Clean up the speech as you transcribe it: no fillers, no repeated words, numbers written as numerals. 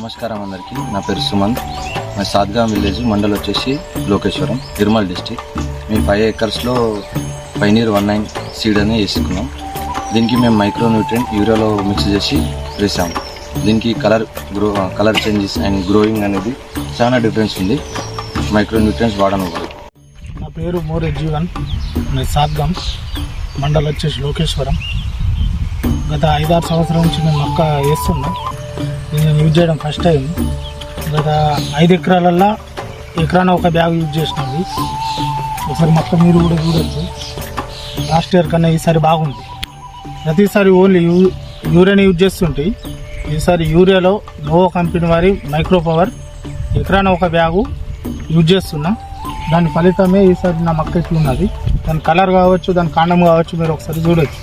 నమస్కారం అందరికీ. నా పేరు సుమంత్. మా సాద్గాం విలేజ్, మండల్ వచ్చేసి లోకేశ్వరం, నిర్మల్ డిస్టిక్. మేము 5 acresలో పైనీర్ 19 సీడ్ అని వేసుకున్నాం. దీనికి మేము మైక్రోన్యూట్రియంట్ యూరియాలో మిక్స్ చేసి వేసాము. దీనికి కలర్ చేంజెస్ అండ్ గ్రోయింగ్ అనేది చాలా డిఫరెన్స్ ఉంది మైక్రోన్యూట్రియంట్స్ వాడడం వల్ల. నా పేరు మోరే జీవన్. నేను సాద్గాం, మండల్ వచ్చేసి లోకేశ్వరం. గత 5-6 సంవత్సరాల నుంచి మేము మొక్క వేస్తున్నాం. నేను యూజ్ చేయడం ఫస్ట్ టైం. గత 5 ఎకరాలల్లో ఎకరాన ఒక బ్యాగ్ యూజ్ చేసినవి. ఒకసారి మొక్క మీరు కూడా చూడొచ్చు. లాస్ట్ ఇయర్ కన్నా ఈసారి బాగుంది. ప్రతిసారి ఓన్లీ యూరియాని యూజ్ చేస్తుంటే ఈసారి యూరియాలో నోవో కంపెనీ వారి మైక్రో పవర్ ఎకరాన ఒక బ్యాగు యూజ్ చేస్తున్నాం. దాని ఫలితమే ఈసారి నా మొక్క ఇట్లున్నది. దాని కలర్ కావచ్చు, దాని కాండం కావచ్చు, మీరు ఒకసారి చూడొచ్చు.